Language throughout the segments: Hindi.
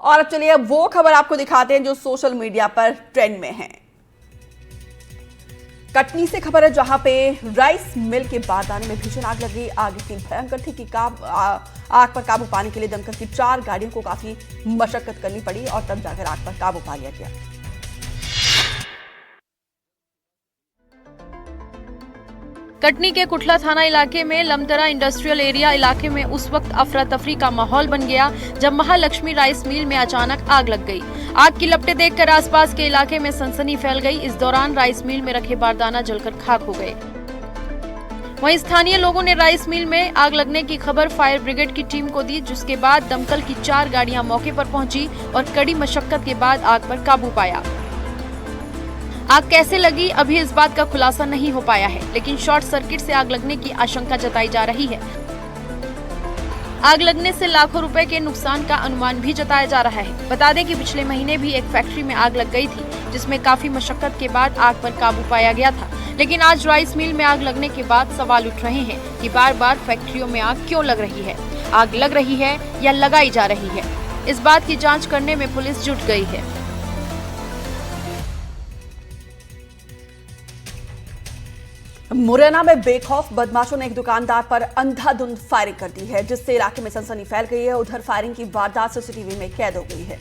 और अब चलिए वो खबर आपको दिखाते हैं जो सोशल मीडिया पर ट्रेंड में है। कटनी से खबर है जहां पे राइस मिल के बारदाने में भीषण आग लगी। आग इतनी भयंकर थी कि आग पर काबू पाने के लिए दमकल की 4 गाड़ियों को काफी मशक्कत करनी पड़ी और तब जाकर आग पर काबू पा लिया गया। कटनी के कुठला थाना इलाके में लमतरा इंडस्ट्रियल एरिया इलाके में उस वक्त अफरा तफरी का माहौल बन गया जब महालक्ष्मी राइस मिल में अचानक आग लग गई। आग की लपटें देखकर आसपास के इलाके में सनसनी फैल गई। इस दौरान राइस मिल में रखे बारदाना जलकर खाक हो गए। वहीं स्थानीय लोगों ने राइस मिल में आग लगने की खबर फायर ब्रिगेड की टीम को दी, जिसके बाद दमकल की 4 गाड़ियां मौके पर पहुंची और कड़ी मशक्कत के बाद आग पर काबू पाया। आग कैसे लगी अभी इस बात का खुलासा नहीं हो पाया है, लेकिन शॉर्ट सर्किट से आग लगने की आशंका जताई जा रही है। आग लगने से लाखों रुपए के नुकसान का अनुमान भी जताया जा रहा है। बता दें कि पिछले महीने भी एक फैक्ट्री में आग लग गई थी, जिसमें काफी मशक्कत के बाद आग पर काबू पाया गया था। लेकिन आज राइस मिल में आग लगने के बाद सवाल उठ रहे हैं कि बार बार फैक्ट्रियों में आग क्यों लग रही है। आग लग रही है या लगाई जा रही है, इस बात की जाँच करने में पुलिस जुट गई है। मुरैना में बेखौफ बदमाशों ने एक दुकानदार पर अंधाधुंध फायरिंग कर दी है, जिससे इलाके में सनसनी फैल गई है। उधर फायरिंग की वारदात सीसीटीवी में कैद हो गई है।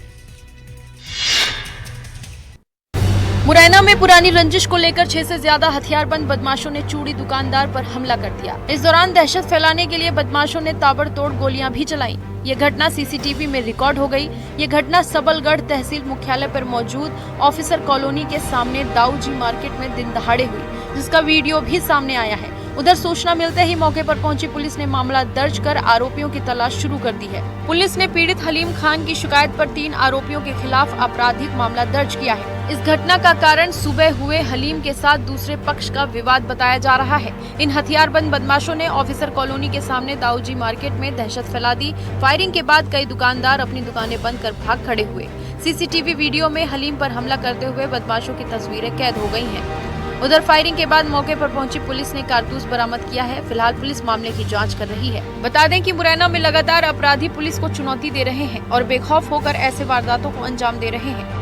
मुरैना में पुरानी रंजिश को लेकर 6 से ज्यादा हथियारबंद बदमाशों ने चूड़ी दुकानदार पर हमला कर दिया। इस दौरान दहशत फैलाने के लिए बदमाशों ने ताबड़तोड़ गोलियां भी चलाई। ये घटना सीसीटीवी में रिकॉर्ड हो गई। ये घटना सबलगढ़ तहसील मुख्यालय पर मौजूद ऑफिसर कॉलोनी के सामने दाऊजी मार्केट में दिन दहाड़े हुई, जिसका वीडियो भी सामने आया है। उधर सूचना मिलते ही मौके पर पहुंची पुलिस ने मामला दर्ज कर आरोपियों की तलाश शुरू कर दी है। पुलिस ने पीड़ित हलीम खान की शिकायत पर 3 आरोपियों के खिलाफ आपराधिक मामला दर्ज किया है। इस घटना का कारण सुबह हुए हलीम के साथ दूसरे पक्ष का विवाद बताया जा रहा है। इन हथियारबंद बदमाशों ने ऑफिसर कॉलोनी के सामने दाऊजी मार्केट में दहशत फैला दी। फायरिंग के बाद कई दुकानदार अपनी दुकानें बंद कर भाग खड़े हुए। सीसीटीवी वीडियो में हलीम पर हमला करते हुए बदमाशों की तस्वीरें कैद हो गई हैं। उधर फायरिंग के बाद मौके पर पहुंची पुलिस ने कारतूस बरामद किया है। फिलहाल पुलिस मामले की जांच कर रही है। बता दें कि मुरैना में लगातार अपराधी पुलिस को चुनौती दे रहे हैं और बेखौफ होकर ऐसे वारदातों को अंजाम दे रहे हैं।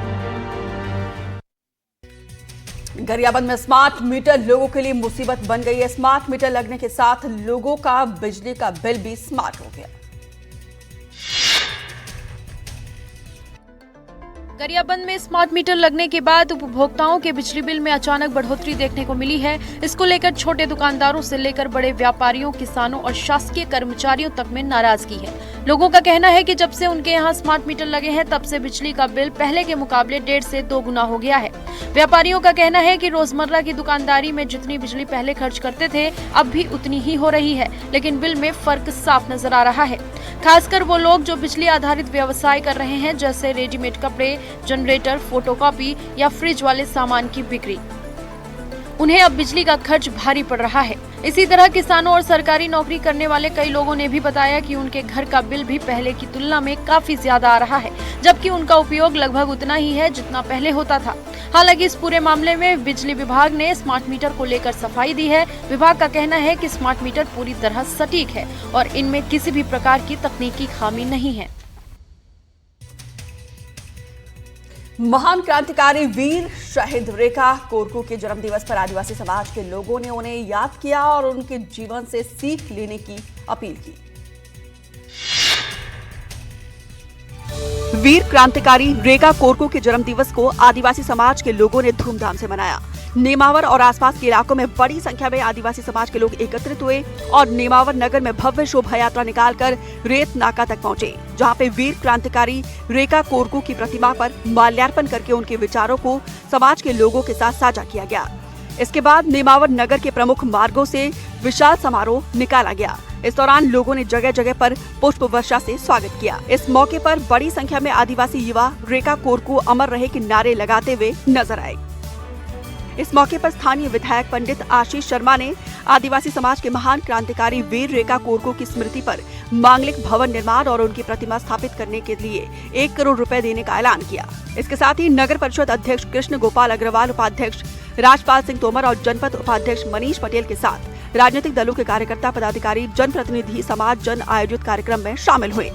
गरियाबंद में स्मार्ट मीटर लोगों के लिए मुसीबत बन गई है। स्मार्ट मीटर लगने के साथ लोगों का बिजली का बिल भी स्मार्ट हो गया। गरियाबंद में स्मार्ट मीटर लगने के बाद उपभोक्ताओं के बिजली बिल में अचानक बढ़ोतरी देखने को मिली है। इसको लेकर छोटे दुकानदारों से लेकर बड़े व्यापारियों, किसानों और शासकीय कर्मचारियों तक में नाराजगी है। लोगों का कहना है कि जब से उनके यहाँ स्मार्ट मीटर लगे हैं तब से बिजली का बिल पहले के मुकाबले 1.5 से 2 गुना हो गया है। व्यापारियों का कहना है कि रोजमर्रा की दुकानदारी में जितनी बिजली पहले खर्च करते थे अब भी उतनी ही हो रही है, लेकिन बिल में फर्क साफ नजर आ रहा है। खासकर वो लोग जो बिजली आधारित व्यवसाय कर रहे हैं, जैसे रेडीमेड कपड़े, जनरेटर, फोटोकॉपी या फ्रिज वाले सामान की बिक्री, उन्हें अब बिजली का खर्च भारी पड़ रहा है। इसी तरह किसानों और सरकारी नौकरी करने वाले कई लोगों ने भी बताया कि उनके घर का बिल भी पहले की तुलना में काफी ज्यादा आ रहा है, जबकि उनका उपयोग लगभग उतना ही है जितना पहले होता था। हालांकि इस पूरे मामले में बिजली विभाग ने स्मार्ट मीटर को लेकर सफाई दी है। विभाग का कहना है कि स्मार्ट मीटर पूरी तरह सटीक है और इनमें किसी भी प्रकार की तकनीकी खामी नहीं है। महान क्रांतिकारी वीर शहीद रेखा कोरकू के जन्मदिवस पर आदिवासी समाज के लोगों ने उन्हें याद किया और उनके जीवन से सीख लेने की अपील की। वीर क्रांतिकारी रेखा कोरकू के जन्मदिवस को आदिवासी समाज के लोगों ने धूमधाम से मनाया। नेमावर और आसपास के इलाकों में बड़ी संख्या में आदिवासी समाज के लोग एकत्रित हुए और नेमावर नगर में भव्य शोभा यात्रा निकालकर रेत नाका तक पहुंचे, जहां पे वीर क्रांतिकारी रेखा कोरकू की प्रतिमा पर माल्यार्पण करके उनके विचारों को समाज के लोगों के साथ साझा किया गया। इसके बाद नेमावर नगर के प्रमुख मार्गों से विशाल समारोह निकाला गया। इस दौरान लोगों ने जगह जगह पर पुष्प वर्षा से स्वागत किया। इस मौके पर बड़ी संख्या में आदिवासी युवा रेखा कोरकू अमर रहे के नारे लगाते हुए नजर आए। इस मौके पर स्थानीय विधायक पंडित आशीष शर्मा ने आदिवासी समाज के महान क्रांतिकारी वीर रेखा कोरकू की स्मृति पर मांगलिक भवन निर्माण और उनकी प्रतिमा स्थापित करने के लिए 1 करोड़ रुपए देने का ऐलान किया। इसके साथ ही नगर परिषद अध्यक्ष कृष्ण गोपाल अग्रवाल, उपाध्यक्ष राजपाल सिंह तोमर और जनपद उपाध्यक्ष मनीष पटेल के साथ राजनीतिक दलों के कार्यकर्ता, पदाधिकारी, जनप्रतिनिधि, समाज जन आयोजित कार्यक्रम में शामिल हुए।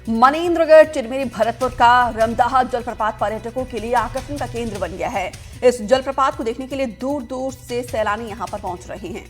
मनेन्द्रगढ़ चिरमिरी भरतपुर का रमदाहा जलप्रपात पर्यटकों के लिए आकर्षण का केंद्र बन गया है। इस जलप्रपात को देखने के लिए दूर दूर से सैलानी यहां पर पहुंच रहे हैं।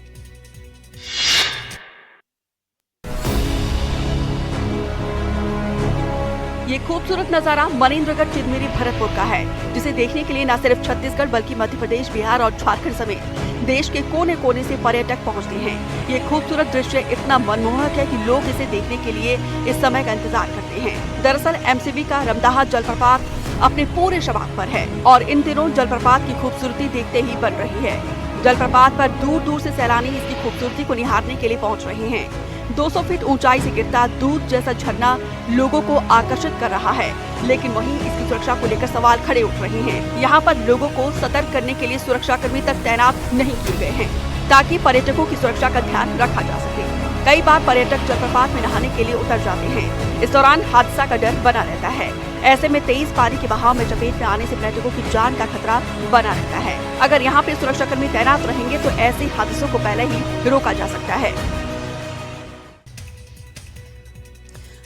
ये खूबसूरत नजारा मनेन्द्रगढ़ चिरमिरी भरतपुर का है, जिसे देखने के लिए न सिर्फ छत्तीसगढ़ बल्कि मध्य प्रदेश, बिहार और झारखंड समेत देश के कोने कोने से पर्यटक पहुंचते हैं। ये खूबसूरत दृश्य इतना मनमोहक है कि लोग इसे देखने के लिए इस समय का इंतजार करते हैं। दरअसल एमसीबी का रमदाहा जलप्रपात अपने पूरे शबाब पर है और इन दिनों जलप्रपात की खूबसूरती देखते ही बन रही है। जलप्रपात पर दूर दूर से सैलानी इसकी खूबसूरती को निहारने के लिए पहुंच रहे हैं। 200 फीट ऊंचाई से गिरता दूध जैसा झरना लोगों को आकर्षित कर रहा है, लेकिन वहीं इसकी सुरक्षा को लेकर सवाल खड़े उठ रहे हैं। यहाँ पर लोगों को सतर्क करने के लिए सुरक्षाकर्मी तक तैनात नहीं किए गए हैं, ताकि पर्यटकों की सुरक्षा का ध्यान रखा जा सके। कई बार पर्यटक जलप्रपात में नहाने के लिए उतर जाते हैं। इस दौरान हादसा का डर बना रहता है। ऐसे में तेज पानी के बहाव में चपेट में आने से पर्यटकों की जान का खतरा बना रहता है। अगर यहाँ पे सुरक्षाकर्मी तैनात रहेंगे तो ऐसे हादसों को पहले ही रोका जा सकता है।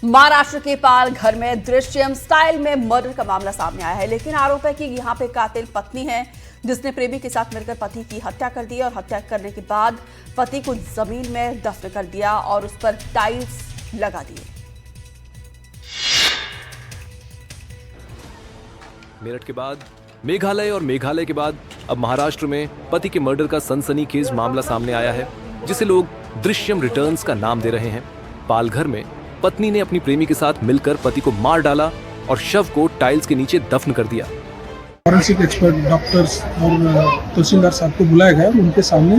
महाराष्ट्र के पालघर में दृश्यम स्टाइल में मर्डर का मामला सामने आया है, लेकिन आरोप है कि यहाँ पे कातिल पत्नी है, जिसने प्रेमी के साथ मिलकर पति की हत्या कर दी और हत्या करने के बाद पति को जमीन में दफन कर दिया और उस पर टाइल्स लगा दिए। मेरठ के बाद मेघालय और मेघालय के बाद अब महाराष्ट्र में पति के मर्डर का सनसनीखेज मामला सामने आया है, जिसे लोग दृश्यम रिटर्न्स का नाम दे रहे हैं। पालघर में पत्नी ने अपनी प्रेमी के साथ मिलकर पति को मार डाला और शव को टाइल्स के नीचे दफन कर दिया। फॉरेंसिक एक्सपर्ट डॉक्टर्स और तहसीलदार साहब को बुलाया गया। उनके सामने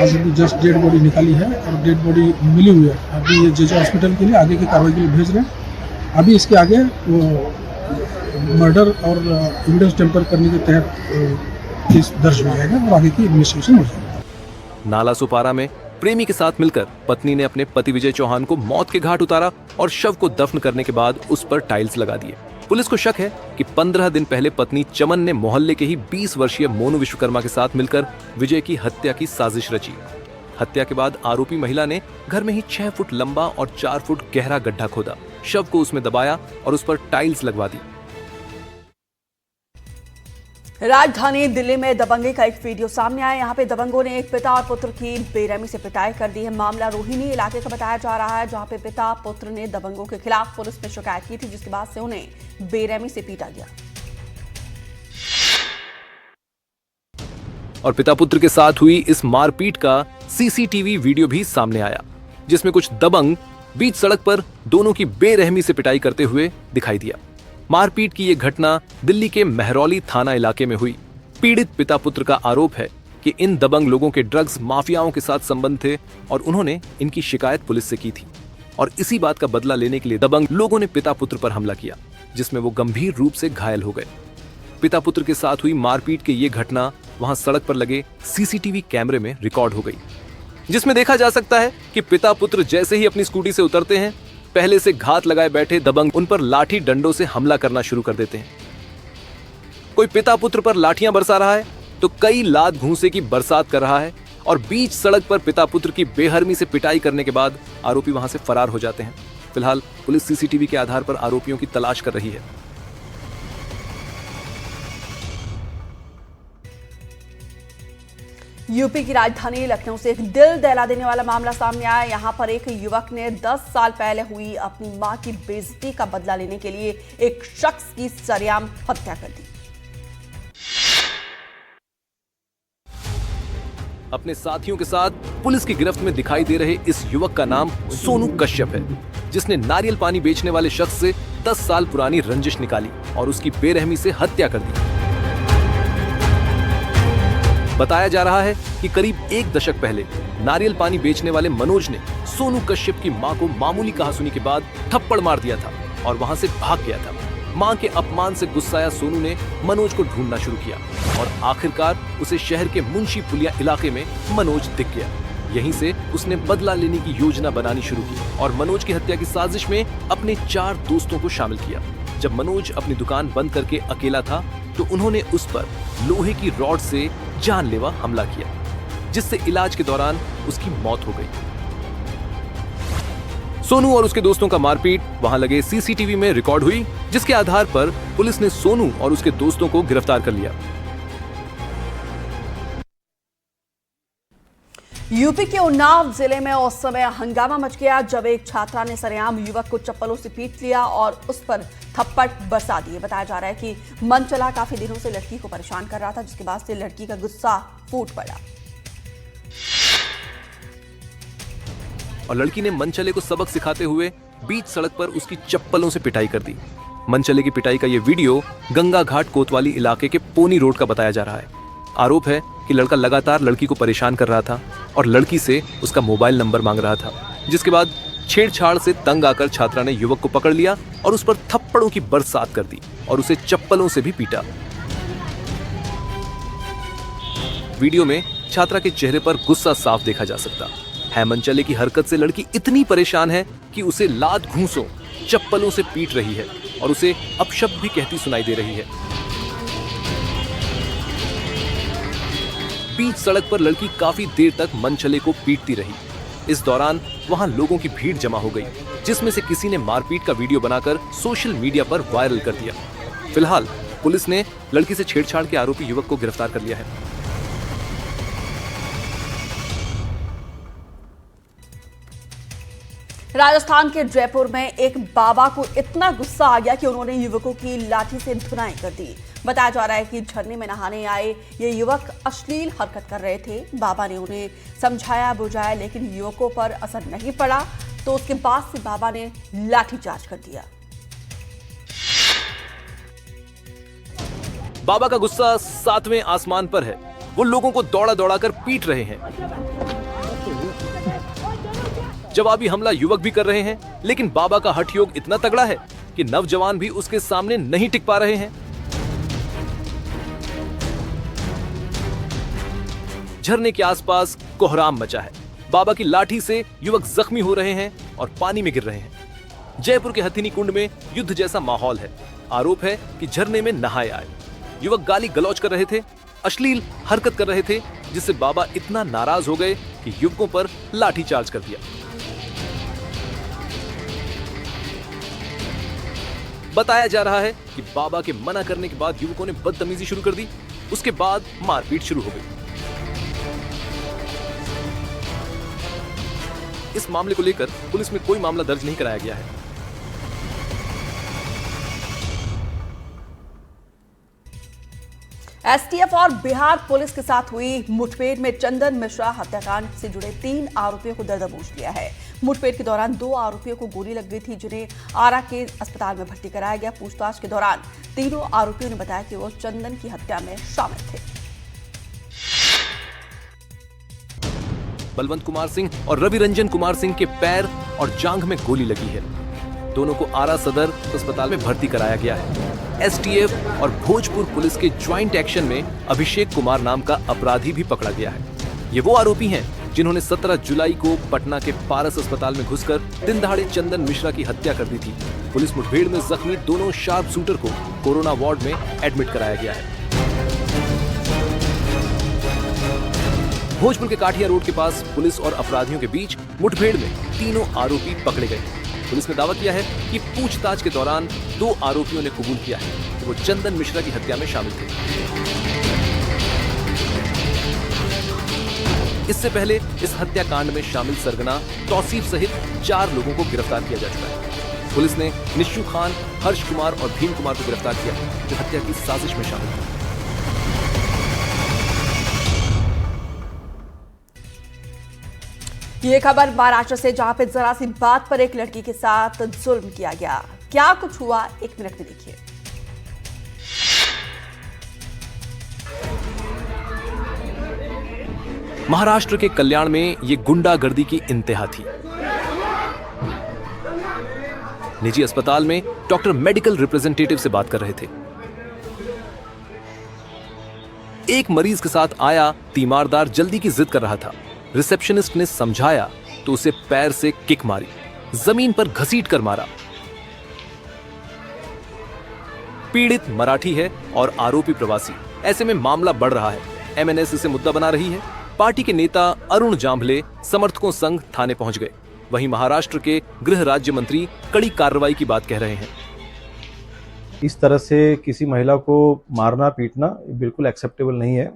आज अभी जस्ट डेड बॉडी निकाली है और डेड बॉडी मिली हुई है। अभी ये जेजे हॉस्पिटल के लिए आगे की कार्रवाई के लिए भेज रहे हैं। अभी इसके आगे वो मर्डर और एविडेंस टेम्पर करने के तहत केस दर्ज हो जाएगा और आगे की इन्वेस्टिगेशन हो जाएगी। नाला सुपारा में प्रेमी के साथ मिलकर पत्नी ने अपने पति विजय चौहान को मौत के घाट उतारा और शव को दफन करने के बाद उस पर टाइल्स लगा दिए। पुलिस को शक है कि 15 दिन पहले पत्नी चमन ने मोहल्ले के ही 20 वर्षीय मोनू विश्वकर्मा के साथ मिलकर विजय की हत्या की साजिश रची। हत्या के बाद आरोपी महिला ने घर में ही 6 फुट लंबा और 4 फुट गहरा गड्ढा खोदा, शव को उसमें दबाया और उस पर टाइल्स लगवा दी। राजधानी दिल्ली में दबंगे का एक वीडियो सामने आया। यहाँ पे दबंगों ने एक पिता और पुत्र की बेरहमी से पिटाई कर दी है। मामला रोहिणी इलाके का बताया जा रहा है, जहाँ पे पिता पुत्र ने दबंगों के खिलाफ पुलिस में शिकायत की थी, जिसके बाद से उन्हें बेरहमी से पीटा गया। और पिता पुत्र के साथ हुई इस मारपीट का सीसीटीवी वीडियो भी सामने आया, जिसमें कुछ दबंग बीच सड़क पर दोनों की बेरहमी से पिटाई करते हुए दिखाई दिया। मारपीट की यह घटना दिल्ली के मेहरौली थाना इलाके में हुई। पीड़ित पिता पुत्र का आरोप है कि इन दबंग लोगों के ड्रग्स माफियाओं के साथ संबंध थे और उन्होंने इनकी शिकायत पुलिस से की थी और इसी बात का बदला लेने के लिए दबंग लोगों ने पिता पुत्र पर हमला किया, जिसमें वो गंभीर रूप से घायल हो गए। पिता पुत्र के साथ हुई मारपीट की ये घटना वहां सड़क पर लगे सीसीटीवी कैमरे में रिकॉर्ड हो गई, जिसमें देखा जा सकता है कि पिता पुत्र जैसे ही अपनी स्कूटी से उतरते हैं, पहले से घात लगाए बैठे दबंग उन पर लाठी डंडों से हमला करना शुरू कर देते हैं। कोई पिता पुत्र पर लाठियां बरसा रहा है तो कई लात घूंसे की बरसात कर रहा है और बीच सड़क पर पिता पुत्र की बेहरमी से पिटाई करने के बाद आरोपी वहां से फरार हो जाते हैं। फिलहाल पुलिस सीसीटीवी के आधार पर आरोपियों की तलाश कर रही है। यूपी की राजधानी लखनऊ से एक दिल दहला देने वाला मामला सामने आया। यहां पर एक युवक ने 10 साल पहले हुई अपनी मां की बेइज्जती का बदला लेने के लिए एक शख्स की सरेआम हत्या कर दी। अपने साथियों के साथ पुलिस की गिरफ्त में दिखाई दे रहे इस युवक का नाम सोनू कश्यप है, जिसने नारियल पानी बेचने वाले शख्स से 10 साल पुरानी रंजिश निकाली और उसकी बेरहमी से हत्या कर दी। बताया जा रहा है कि करीब 1 दशक पहले नारियल पानी बेचने वाले मनोज ने सोनू कश्यप की मां को मामूली कहासुनी के बाद थप्पड़ मार दिया था और वहां से भाग गया था। मां के अपमान से गुस्साया सोनू ने मनोज को ढूंढना शुरू किया और आखिरकार उसे शहर के मुंशी पुलिया इलाके में मनोज दिख गया। यहीं से उसने बदला लेने की योजना बनानी शुरू की और मनोज की हत्या की साजिश में अपने 4 दोस्तों को शामिल किया। जब मनोज अपनी दुकान बंद करके अकेला था तो उन्होंने उस पर लोहे की रॉड से जानलेवा हमला किया, जिससे इलाज के दौरान उसकी मौत हो गई। सोनू और उसके दोस्तों का मारपीट वहां लगे सीसीटीवी में रिकॉर्ड हुई, जिसके आधार पर पुलिस ने सोनू और उसके दोस्तों को गिरफ्तार कर लिया। यूपी के उन्नाव जिले में उस समय हंगामा मच गया जब एक छात्रा ने सरेआम युवक को चप्पलों से पीट लिया और उस पर थप्पड़ बरसा दिए। बताया जा रहा है कि मनचला काफी दिनों से लड़की को परेशान कर रहा था, जिसके बाद से लड़की का गुस्सा फूट पड़ा और लड़की ने मनचले को सबक सिखाते हुए बीच सड़क पर उसकी चप्पलों से पिटाई कर दी। मनचले की पिटाई का यह वीडियो गंगा घाट कोतवाली इलाके के पोनी रोड का बताया जा रहा है। आरोप है कि लड़का लगातार लड़की को परेशान कर रहा था और लड़की से उसका मोबाइल नंबर मांग रहा था, जिसके बाद छेड़छाड़ से तंग आकर छात्रा ने युवक को पकड़ लिया और उस पर थप्पड़ों की बरसात कर दी और उसे चप्पलों से भी पीटा। वीडियो में छात्रा के चेहरे पर गुस्सा साफ देखा जा सकता है। मनचले की हरकत से लड़की इतनी परेशान है कि उसे लात घूंसों चप्पलों से पीट रही है और उसे अपशब्द भी कहती सुनाई दे रही है। बीच सड़क पर लड़की काफी देर तक मनचले को पीटती रही। इस दौरान वहां लोगों की भीड़ जमा हो गई, जिसमें से किसी ने मारपीट का वीडियो बनाकर सोशल मीडिया पर वायरल कर दिया। फिलहाल पुलिस ने लड़की से छेड़छाड़ के आरोपी युवक को गिरफ्तार कर लिया है। राजस्थान के जयपुर में एक बाबा को इतना गुस्सा आ गया कि उन्होंने युवकों की लाठी से धुनाई कर दी। बताया जा रहा है कि झरने में नहाने आए ये युवक अश्लील हरकत कर रहे थे। बाबा ने उन्हें समझाया बुझाया, लेकिन युवकों पर असर नहीं पड़ा, तो उसके बाद से बाबा ने लाठीचार्ज कर दिया। बाबा का गुस्सा 7वें आसमान पर है। वो लोगों को दौड़ा दौड़ा कर पीट रहे हैं। जवाबी हमला युवक भी कर रहे हैं, लेकिन बाबा का हठ योग इतना तगड़ा है कि नौजवान भी उसके सामने नहीं टिक पा रहे हैं। झरने के आसपास कोहराम मचा है। बाबा की लाठी से युवक जख्मी हो रहे हैं और पानी में गिर रहे हैं। जयपुर के हथिनी कुंड में युद्ध जैसा माहौल है। आरोप है कि झरने में नहाए आए युवक गाली गलौज कर रहे थे, अश्लील हरकत कर रहे थे, जिससे बाबा इतना नाराज हो गए कि युवकों पर लाठीचार्ज कर दिया। बताया जा रहा है कि बाबा के मना करने के बाद युवकों ने बदतमीजी शुरू कर दी। उसके बाद मारपीट शुरू हो गई। इस मामले को लेकर पुलिस में कोई मामला दर्ज नहीं कराया गया है। एसटीएफ और बिहार पुलिस के साथ हुई मुठभेड़ में चंदन मिश्रा हत्याकांड से जुड़े 3 आरोपियों को दबोच लिया है। मुठभेड़ के दौरान 2 आरोपियों को गोली लग गई थी, जिन्हें आरा के अस्पताल में भर्ती कराया गया। पूछताछ के दौरान तीनों आरोपियों ने बताया कि वो चंदन की हत्या में शामिल थे। बलवंत कुमार सिंह और रवि रंजन कुमार सिंह के पैर और जांघ में गोली लगी है। दोनों को आरा सदर अस्पताल में भर्ती कराया गया है। एसटीएफ और भोजपुर पुलिस के ज्वाइंट एक्शन में अभिषेक कुमार नाम का अपराधी भी पकड़ा गया है। ये वो आरोपी हैं जिन्होंने 17 जुलाई को पटना के पारस अस्पताल में घुसकर दिन दहाड़े चंदन मिश्रा की हत्या कर दी थी। पुलिस मुठभेड़ में जख्मी दोनों शार्प शूटर को कोरोना वार्ड में एडमिट कराया गया है। भोजपुर के काठिया रोड के पास पुलिस और अपराधियों के बीच मुठभेड़ में तीनों आरोपी पकड़े गए। पुलिस ने दावा किया है कि पूछताछ के दौरान 2 आरोपियों ने कबूल किया है कि वो चंदन मिश्रा की हत्या में शामिल थे। इससे पहले इस हत्याकांड में शामिल सरगना तौसीफ सहित 4 लोगों को गिरफ्तार किया जा चुका है। पुलिस ने निश्चू खान, हर्ष कुमार और भीम कुमार को गिरफ्तार किया, जो हत्या की साजिश में शामिल थे। ये खबर महाराष्ट्र से, जहां पे जरा सी बात पर एक लड़की के साथ जुल्म किया गया। क्या कुछ हुआ, 1 मिनट में देखिए। महाराष्ट्र के कल्याण में ये गुंडागर्दी की इंतहा थी। निजी अस्पताल में डॉक्टर मेडिकल रिप्रेजेंटेटिव से बात कर रहे थे। एक मरीज के साथ आया तीमारदार जल्दी की जिद कर रहा था। रिसेप्शनिस्ट ने समझाया तो उसे पैर से किक मारी, जमीन पर घसीट कर मारा। पीड़ित मराठी है और आरोपी प्रवासी। ऐसे में मामला बढ़ रहा है। एमएनएस इसे मुद्दा बना रही है। पार्टी के नेता अरुण जांभले समर्थकों संग थाने पहुंच गए। वहीं महाराष्ट्र के गृह राज्य मंत्री कड़ी कार्रवाई की बात कह रहे हैं। इस तरह से किसी महिला को मारना पीटना बिल्कुल एक्सेप्टेबल नहीं है।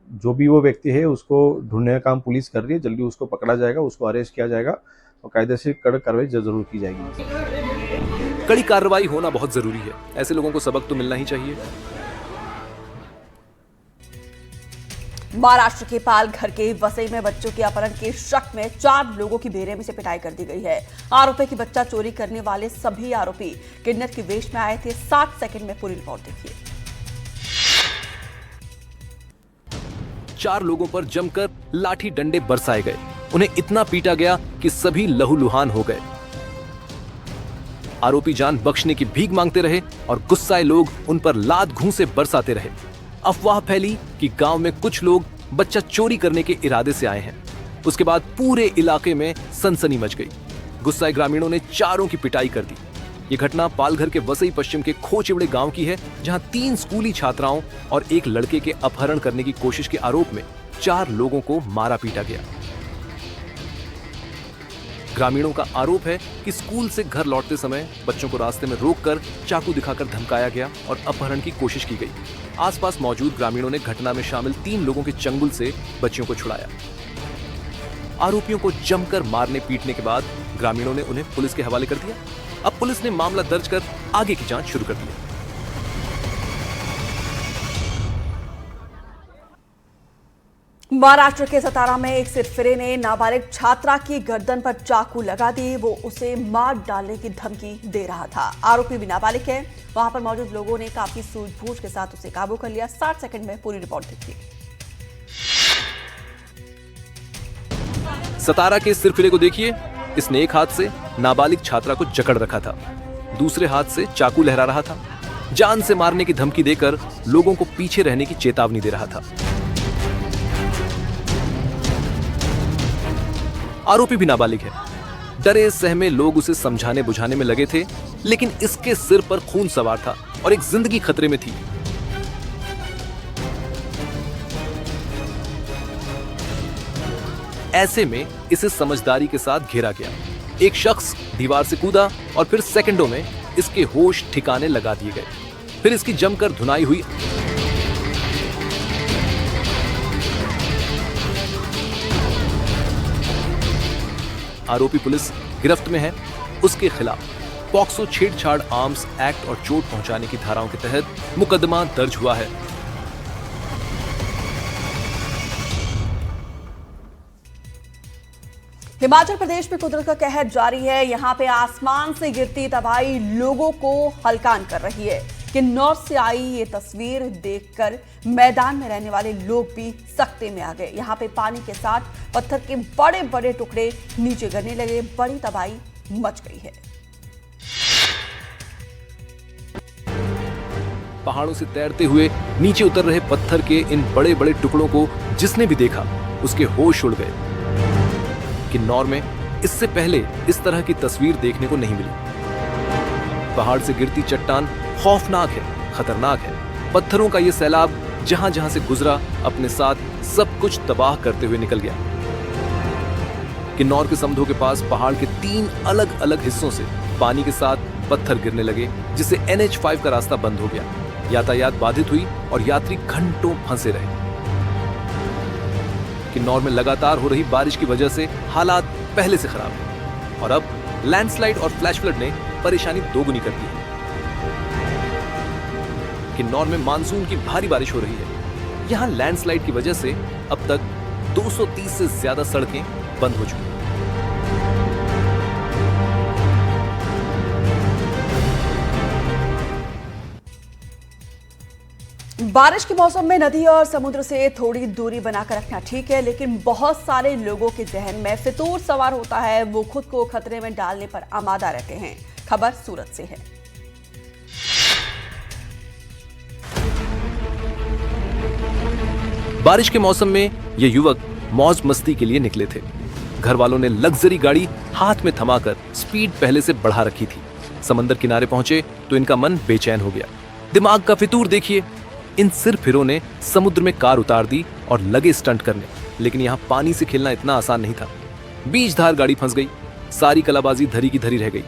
जो भी वो व्यक्ति है उसको ढूंढने का काम पुलिस कर रही है, जल्दी उसको पकड़ा जाएगा, उसको अरेस्ट किया जाएगा और कायदे से कड़क कार्रवाई जरूर की जाएगी। कड़ी कार्रवाई होना बहुत जरूरी है, ऐसे लोगों को सबक तो मिलना ही चाहिए। महाराष्ट्र के पालघर के वसई में बच्चों के अपहरण के शक में 4 लोगों की बेरहमी से पिटाई कर दी गई है। आरोप है कि बच्चा चोरी करने वाले सभी आरोपी किन्नर के वेश में आए थे। 60 सेकंड में पूरी रिपोर्ट देखिए। 4 लोगों पर जमकर लाठी डंडे बरसाए गए। उन्हें इतना पीटा गया कि सभी लहूलुहान हो गए। आरोपी जान बख्शने की भीख मांगते रहे और गुस्साए लोग उन पर लात घूंसे बरसाते रहे। अफवाह फैली कि गांव में कुछ लोग बच्चा चोरी करने के इरादे से आए हैं। उसके बाद पूरे इलाके में सनसनी मच गई। गुस्साए ग्रामीणों ने 4 की पिटाई कर दी। ये घटना पालघर के वसई पश्चिम के खोचिवड़े गांव की है, जहां 3 स्कूली छात्राओं और एक लड़के के अपहरण करने की कोशिश के आरोप में 4 लोगों को मारा पीटा गया। ग्रामीणों का आरोप है कि स्कूल से घर लौटते समय बच्चों को रास्ते में रोककर चाकू दिखाकर धमकाया गया और अपहरण की कोशिश की गई। आसपास मौजूद ग्रामीणों ने घटना में शामिल 3 लोगों के चंगुल से बच्चियों को छुड़ाया। आरोपियों को जमकर मारने पीटने के बाद ग्रामीणों ने उन्हें पुलिस के हवाले कर दिया। अब पुलिस ने मामला दर्ज कर आगे की जांच शुरू कर दी है। महाराष्ट्र के सतारा में एक सिरफिरे ने नाबालिग छात्रा की गर्दन पर चाकू लगा दी। वो उसे मार डालने की धमकी दे रहा था। आरोपी भी नाबालिग है। वहां पर मौजूद लोगों ने काफी सूझबूझ के साथ उसे काबू कर लिया। 60 सेकंड में पूरी रिपोर्ट देखिए। सतारा के सिरफिरे को देखिए। इसने एक हाथ से नाबालिग छात्रा को जकड़ रखा था, दूसरे हाथ से चाकू लहरा रहा था। जान से मारने की धमकी देकर लोगों को पीछे रहने की चेतावनी दे रहा था। आरोपी भी नाबालिग है। डरे सहमे लोग उसे समझाने बुझाने में लगे थे, लेकिन इसके सिर पर खून सवार था और एक जिंदगी खतरे में थी। ऐसे में इसे समझदारी के साथ घेरा गया। एक शख्स दीवार से कूदा और फिर सेकंडों में इसके होश ठिकाने लगा दिए गए। फिर इसकी जमकर धुनाई हुई। आरोपी पुलिस गिरफ्त में है। उसके खिलाफ पॉक्सो छेड़छाड़ आर्म्स एक्ट और चोट पहुंचाने की धाराओं के तहत मुकदमा दर्ज हुआ है। हिमाचल प्रदेश में कुदरत का कहर जारी है। यहाँ पे आसमान से गिरती तबाही लोगों को हलकान कर रही है। किन्नौर से आई ये तस्वीर देखकर मैदान में रहने वाले लोग भी सकते में आ गए। यहाँ पे पानी के साथ पत्थर के बड़े बड़े टुकड़े नीचे गिरने लगे। बड़ी तबाही मच गई है। पहाड़ों से तैरते हुए नीचे उतर रहे पत्थर के इन बड़े बड़े टुकड़ों को जिसने भी देखा उसके होश उड़ गए। किन्नौर में इससे पहले इस तरह की तस्वीर देखने को नहीं मिली। पहाड़ से गिरती चट्टान खौफनाक है, खतरनाक है। पत्थरों का ये सैलाब जहां जहां से गुजरा अपने साथ सब कुछ तबाह करते हुए निकल गया। किन्नौर के समधो के पास पहाड़ के 3 अलग अलग हिस्सों से पानी के साथ पत्थर गिरने लगे, जिससे NH5 का रास्ता बंद हो गया। यातायात बाधित हुई और यात्री घंटों फंसे रहे। किन्नौर में लगातार हो रही बारिश की वजह से हालात पहले से खराब हैं और अब लैंडस्लाइड और फ्लैश फ्लड ने परेशानी दोगुनी कर दी है। किन्नौर में मानसून की भारी बारिश हो रही है। यहां लैंडस्लाइड की वजह से अब तक 230 से ज्यादा सड़कें बंद हो चुकी हैं। बारिश के मौसम में नदी और समुद्र से थोड़ी दूरी बनाकर रखना ठीक है, लेकिन बहुत सारे लोगों के जहन में फितूर सवार होता है। वो खुद को खतरे में डालने पर आमादा रहते हैं। खबर सूरत से है। बारिश के मौसम में ये युवक मौज मस्ती के लिए निकले थे। घर वालों ने लग्जरी गाड़ी हाथ में थमाकर स्पीड पहले से बढ़ा रखी थी। समंदर किनारे पहुंचे तो इनका मन बेचैन हो गया। दिमाग का फितूर देखिए। इन सिरफिरों ने समुद्र में कार उतार दी और लगे स्टंट करने, लेकिन यहाँ पानी से खेलना इतना आसान नहीं था। बीच धार गाड़ी फंस गई। सारी कलाबाजी धरी की धरी रह गई।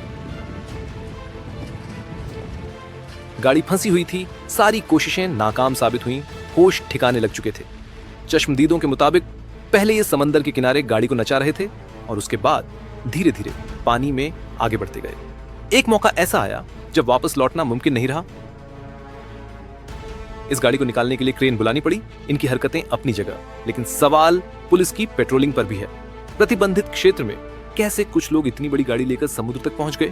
गाड़ी फंसी हुई थी, सारी कोशिशें नाकाम साबित हुईं, होश ठिकाने लग चुके थे। चश्मदीदों के मुताबिक पहले ये समंदर के किनारे गाड़ी को नचा रहे थे और उसके बाद धीरे धीरे पानी में आगे बढ़ते गए। एक मौका ऐसा आया जब वापस लौटना मुमकिन नहीं रहा। इस गाड़ी को निकालने के लिए क्रेन बुलानी पड़ी। इनकी हरकतें अपनी जगह, लेकिन सवाल पुलिस की पेट्रोलिंग पर भी है। प्रतिबंधित क्षेत्र में कैसे कुछ लोग इतनी बड़ी गाड़ी लेकर समुद्र तक पहुंच गए?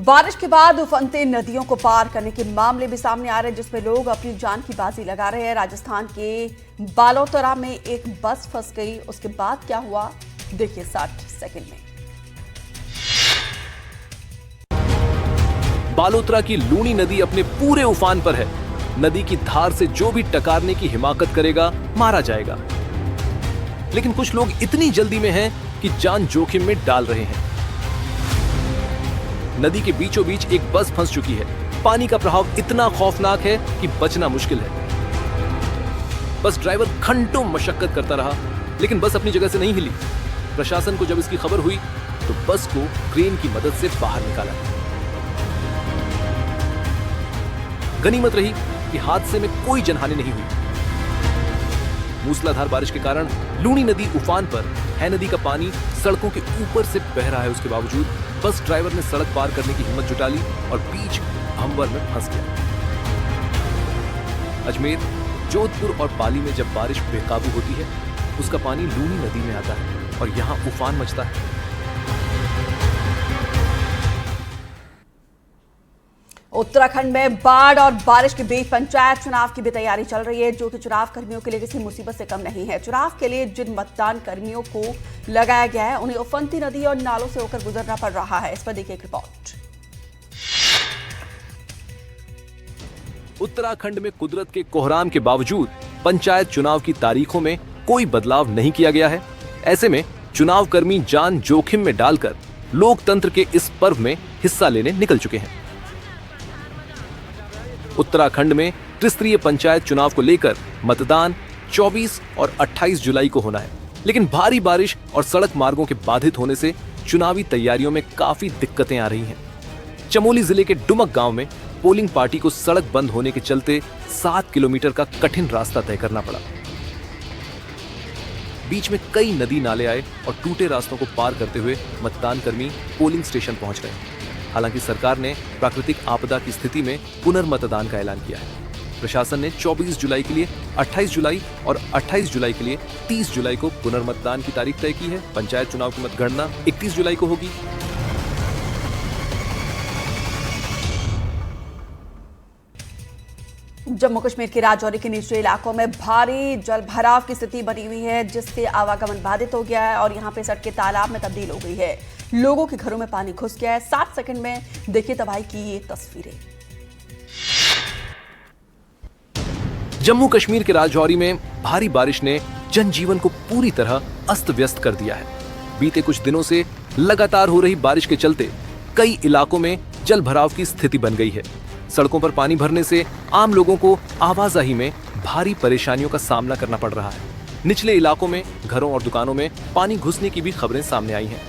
बारिश के बाद उफनते नदियों को पार करने के मामले भी सामने आ रहे हैं, जिसमें लोग अपनी जान की बाजी लगा रहे हैं। राजस्थान के बालोतरा में एक बस फंस गई, उसके बाद क्या हुआ देखिए 60 सेकंड में। बालोतरा की लूनी नदी अपने पूरे उफान पर है। नदी की धार से जो भी टकारने की हिमाकत करेगा मारा जाएगा। लेकिन कुछ लोग इतनी जल्दी में हैं कि जान जोखिम में डाल रहे हैं। नदी के बीचों बीच एक बस फंस चुकी है। पानी का प्रभाव इतना खौफनाक है कि बचना मुश्किल है। बस ड्राइवर घंटों मशक्कत करता रहा, लेकिन बस अपनी जगह से नहीं हिली। प्रशासन को जब इसकी खबर हुई तो बस को क्रेन की मदद से बाहर निकाला। गनीमत रही कि हादसे में कोई जनहानि नहीं हुई। मूसलाधार बारिश के कारण लूनी नदी उफान पर है। नदी का पानी सड़कों के ऊपर से बह रहा है। उसके बावजूद बस ड्राइवर ने सड़क पार करने की हिम्मत जुटा ली और बीच भंवर में फंस गया। अजमेर, जोधपुर और पाली में जब बारिश बेकाबू होती है, उसका पानी लूनी नदी में आता है और यहां उफान मचता है। उत्तराखंड में बाढ़ और बारिश के बीच पंचायत चुनाव की भी तैयारी चल रही है, जो कि चुनाव कर्मियों के लिए किसी मुसीबत से कम नहीं है। चुनाव के लिए जिन मतदान कर्मियों को लगाया गया है, उन्हें उफनती नदी और नालों से होकर गुजरना पड़ रहा है। इस पर देखिए एक रिपोर्ट। उत्तराखंड में कुदरत के कोहराम के बावजूद पंचायत चुनाव की तारीखों में कोई बदलाव नहीं किया गया है। ऐसे में चुनाव कर्मी जान जोखिम में डालकर लोकतंत्र के इस पर्व में हिस्सा लेने निकल चुके हैं। उत्तराखंड में त्रिस्तरीय पंचायत चुनाव को लेकर मतदान 24 और 28 जुलाई को होना है, लेकिन भारी बारिश और सड़क मार्गों के बाधित होने से चुनावी तैयारियों में काफी दिक्कतें आ रही हैं। चमोली जिले के डुमक गांव में पोलिंग पार्टी को सड़क बंद होने के चलते 7 किलोमीटर का कठिन रास्ता तय करना पड़ा। बीच में कई नदी नाले आए और टूटे रास्तों को पार करते हुए मतदान कर्मी पोलिंग स्टेशन पहुंच गए। हालांकि सरकार ने प्राकृतिक आपदा की स्थिति में पुनर्मतदान का ऐलान किया है। प्रशासन ने 24 जुलाई के लिए 28 जुलाई और 28 जुलाई के लिए 30 जुलाई को पुनर्मतदान की तारीख तय की है। पंचायत चुनाव की मतगणना 31 जुलाई को होगी। जम्मू कश्मीर के राजौरी के निचले इलाकों में भारी जलभराव की स्थिति बनी हुई है, जिससे आवागमन बाधित हो गया है और यहां पे सड़कें तालाब में तब्दील हो गई है। लोगों के घरों में पानी घुस गया है। 60 सेकंड में देखिए तबाही की ये तस्वीरें। जम्मू कश्मीर के राजौरी में भारी बारिश ने जनजीवन को पूरी तरह अस्त व्यस्त कर दिया है। बीते कुछ दिनों से लगातार हो रही बारिश के चलते कई इलाकों में जल भराव की स्थिति बन गई है। सड़कों पर पानी भरने से आम लोगों को आवाजाही में भारी परेशानियों का सामना करना पड़ रहा है। निचले इलाकों में घरों और दुकानों में पानी घुसने की भी खबरें सामने आई हैं।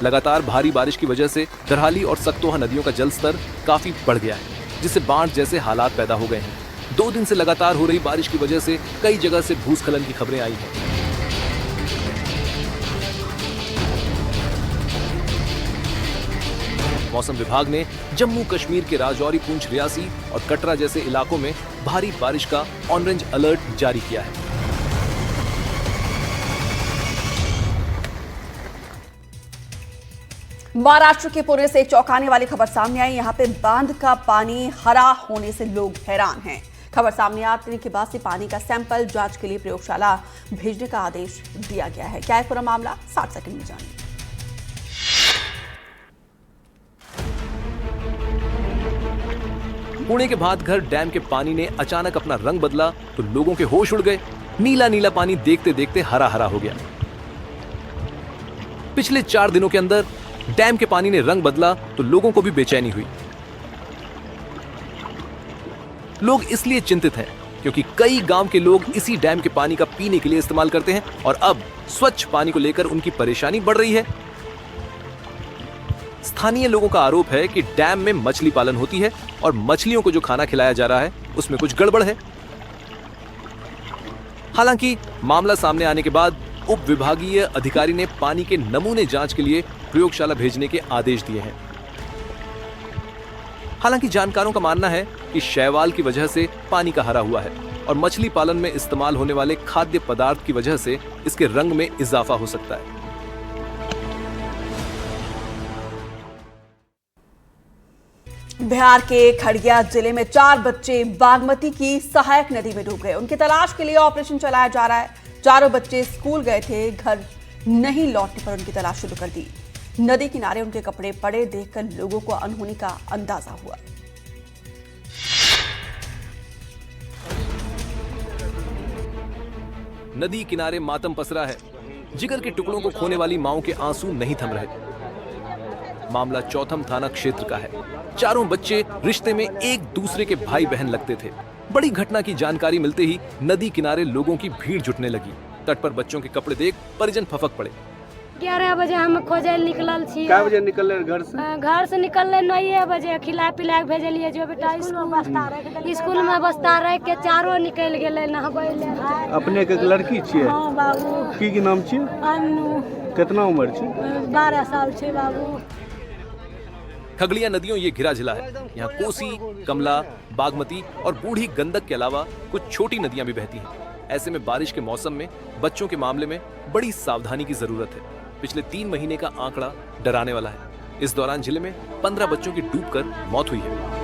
लगातार भारी बारिश की वजह से दरहाली और सक्तोहा नदियों का जलस्तर काफी बढ़ गया है, जिससे बाढ़ जैसे हालात पैदा हो गए हैं। 2 दिन से लगातार हो रही बारिश की वजह से कई जगह से भूस्खलन की खबरें आई हैं। मौसम विभाग ने जम्मू कश्मीर के राजौरी, पुंछ, रियासी और कटरा जैसे इलाकों में भारी बारिश का ऑरेंज अलर्ट जारी किया है। महाराष्ट्र के पुणे से एक चौंकाने वाली खबर सामने आई। यहां पे बांध का पानी हरा होने से लोग हैरान हैं। खबर सामने आने के बाद से पानी का सैंपल जांच के लिए प्रयोगशाला भेजने का आदेश दिया गया है। क्या है पूरा मामला, 60 सेकंड में जानिए। पुणे के भातघर डैम के पानी ने अचानक अपना रंग बदला तो लोगों के होश उड़ गए। नीला नीला पानी देखते देखते हरा हरा हो गया। पिछले 4 दिनों के अंदर डैम के पानी ने रंग बदला तो लोगों को भी बेचैनी हुई। लोग इसलिए चिंतित हैं क्योंकि कई गांव के लोग इसी डैम के पानी का पीने के लिए इस्तेमाल करते हैं और अब स्वच्छ पानी को लेकर उनकी परेशानी बढ़ रही है। स्थानीय लोगों का आरोप है कि डैम में मछली पालन होती है और मछलियों को जो खाना खिलाया जा रहा है उसमें कुछ गड़बड़ है। हालांकि मामला सामने आने के बाद उप विभागीय अधिकारी ने पानी के नमूने जांच के लिए प्रयोगशाला भेजने के आदेश दिए हैं। हालांकि जानकारों का मानना है कि शैवाल की वजह से पानी का हरा हुआ है और मछली पालन में इस्तेमाल होने वाले खाद्य पदार्थ की वजह से इसके रंग में इजाफा हो सकता है। बिहार के खगड़िया जिले में 4 बच्चे बागमती की सहायक नदी में डूब गए। उनकी तलाश के लिए ऑपरेशन चलाया जा रहा है। चारों बच्चे स्कूल गए थे, घर नहीं लौटने पर उनकी तलाश शुरू कर दी। नदी किनारे उनके कपड़े पड़े देखकर लोगों को अनहोनी का अंदाजा हुआ। नदी किनारे मातम पसरा है। जिगर के टुकड़ों को खोने वाली माओं के आंसू नहीं थम रहे। मामला चौथम थाना क्षेत्र का है। चारों बच्चे रिश्ते में एक दूसरे के भाई बहन लगते थे। बड़ी घटना की जानकारी मिलते ही नदी किनारे लोगों की भीड़ जुटने लगी। तट पर बच्चों के कपड़े देख परिजन फफक पड़े। 11 बजे हम खोजे निकलल छी। कै बजे निकलले घर से? घर से निकलले 9 बजे। खिला पिला के भेजलिए जो बेटा स्कूल में बस्ता रह के चारों निकल गेले नहबै ले। अपने के लड़की छियै? हां बाबू। की नाम छियै? अन्नू। कितना उम्र छै? 12 साल छै बाबू। खगड़िया नदियों ये घिरा जिला है। यहाँ कोसी, कमला, बागमती और बूढ़ी गंडक के अलावा कुछ छोटी नदियां भी बहती हैं। ऐसे में बारिश के मौसम में बच्चों के मामले में बड़ी सावधानी की जरूरत है। पिछले 3 महीने का आंकड़ा डराने वाला है। इस दौरान जिले में 15 बच्चों की डूबकर मौत हुई है।